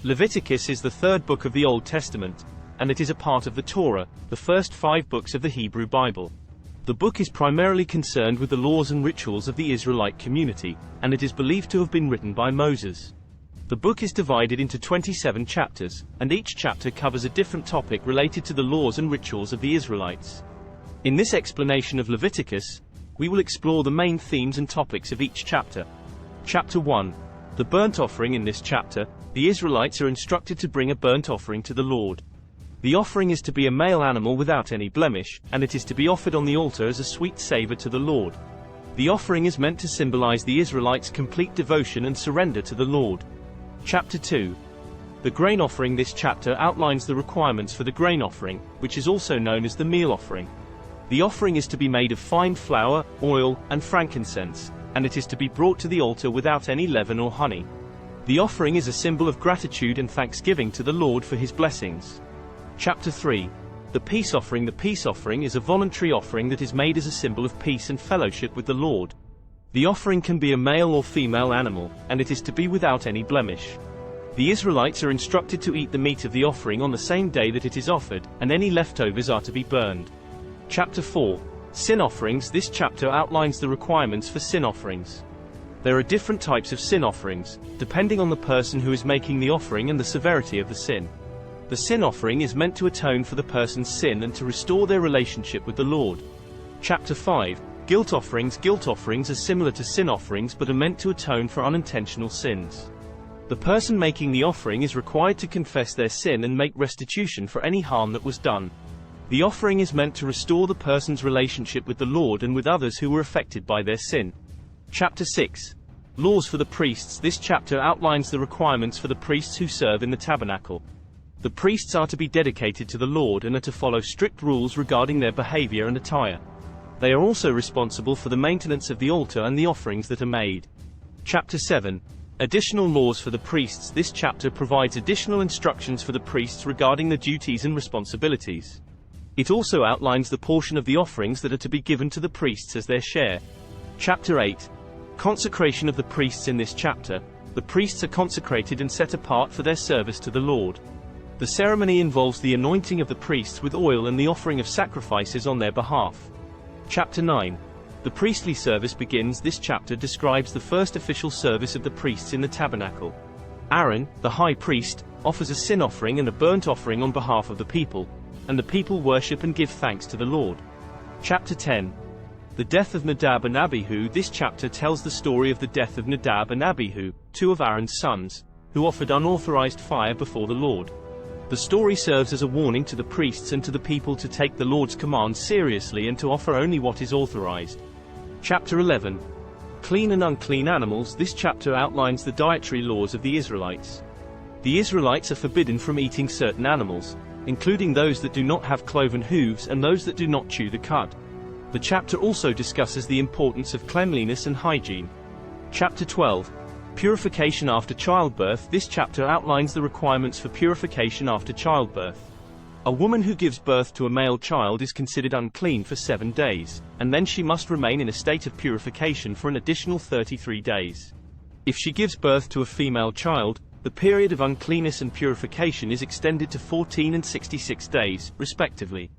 Leviticus is the third book of the Old Testament, and it is a part of the Torah, the first 5 books of the Hebrew Bible. The book is primarily concerned with the laws and rituals of the Israelite community, and it is believed to have been written by Moses. The book is divided into 27 chapters, and each chapter covers a different topic related to the laws and rituals of the Israelites. In this explanation of Leviticus, we will explore the main themes and topics of each chapter. Chapter 1. The burnt offering. In this chapter, the Israelites are instructed to bring a burnt offering to the Lord. The offering is to be a male animal without any blemish, and it is to be offered on the altar as a sweet savor to the Lord. The offering is meant to symbolize the Israelites' complete devotion and surrender to the Lord. Chapter 2. The grain offering. This chapter outlines the requirements for the grain offering, which is also known as the meal offering. The offering is to be made of fine flour, oil, and frankincense, and it is to be brought to the altar without any leaven or honey. The offering is a symbol of gratitude and thanksgiving to the Lord for his blessings. Chapter 3. The peace offering. The peace offering is a voluntary offering that is made as a symbol of peace and fellowship with the Lord. The offering can be a male or female animal, and it is to be without any blemish. The Israelites are instructed to eat the meat of the offering on the same day that it is offered, and any leftovers are to be burned. Chapter 4. Sin offerings. This chapter outlines the requirements for sin offerings. There are different types of sin offerings, depending on the person who is making the offering and the severity of the sin. The sin offering is meant to atone for the person's sin and to restore their relationship with the Lord. Chapter 5. Guilt offerings. Guilt offerings are similar to sin offerings but are meant to atone for unintentional sins. The person making the offering is required to confess their sin and make restitution for any harm that was done. The offering is meant to restore the person's relationship with the Lord and with others who were affected by their sin. Chapter 6. Laws for the priests. This chapter outlines the requirements for the priests who serve in the tabernacle. The priests are to be dedicated to the Lord and are to follow strict rules regarding their behavior and attire. They are also responsible for the maintenance of the altar and the offerings that are made. Chapter 7. Additional laws for the priests. This chapter provides additional instructions for the priests regarding the duties and responsibilities. It also outlines the portion of the offerings that are to be given to the priests as their share. Chapter 8. Consecration of the priests. In this chapter, the priests are consecrated and set apart for their service to the Lord. The ceremony involves the anointing of the priests with oil and the offering of sacrifices on their behalf. Chapter 9. The priestly service begins. This chapter describes the first official service of the priests in the tabernacle. Aaron, the high priest, offers a sin offering and a burnt offering on behalf of the people, and the people worship and give thanks to the Lord. Chapter 10. The death of Nadab and Abihu. This chapter tells the story of the death of Nadab and Abihu, 2 of Aaron's sons, who offered unauthorized fire before the Lord. The story serves as a warning to the priests and to the people to take the Lord's commands seriously and to offer only what is authorized. Chapter 11. Clean and unclean animals. This chapter outlines the dietary laws of the Israelites. The Israelites are forbidden from eating certain animals, including those that do not have cloven hooves and those that do not chew the cud. The chapter also discusses the importance of cleanliness and hygiene. Chapter 12. Purification after childbirth. This chapter outlines the requirements for purification after childbirth. A woman who gives birth to a male child is considered unclean for 7 days, and then she must remain in a state of purification for an additional 33 days. If she gives birth to a female child, the period of uncleanness and purification is extended to 14 and 66 days, respectively.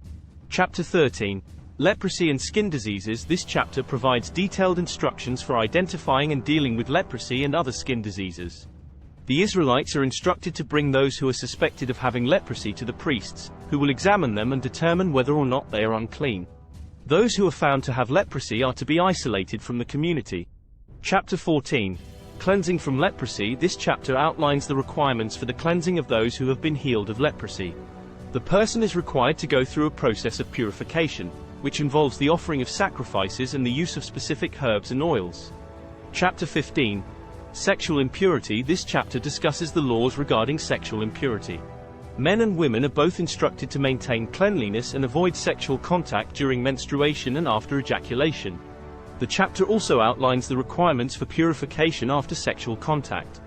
Chapter 13. Leprosy and skin diseases. This chapter provides detailed instructions for identifying and dealing with leprosy and other skin diseases. The Israelites are instructed to bring those who are suspected of having leprosy to the priests, who will examine them and determine whether or not they are unclean. Those who are found to have leprosy are to be isolated from the community. Chapter 14. Cleansing from leprosy. This chapter outlines the requirements for the cleansing of those who have been healed of leprosy. The person is required to go through a process of purification, which involves the offering of sacrifices and the use of specific herbs and oils. Chapter 15. Sexual impurity. This chapter discusses the laws regarding sexual impurity. Men and women are both instructed to maintain cleanliness and avoid sexual contact during menstruation and after ejaculation. The chapter also outlines the requirements for purification after sexual contact.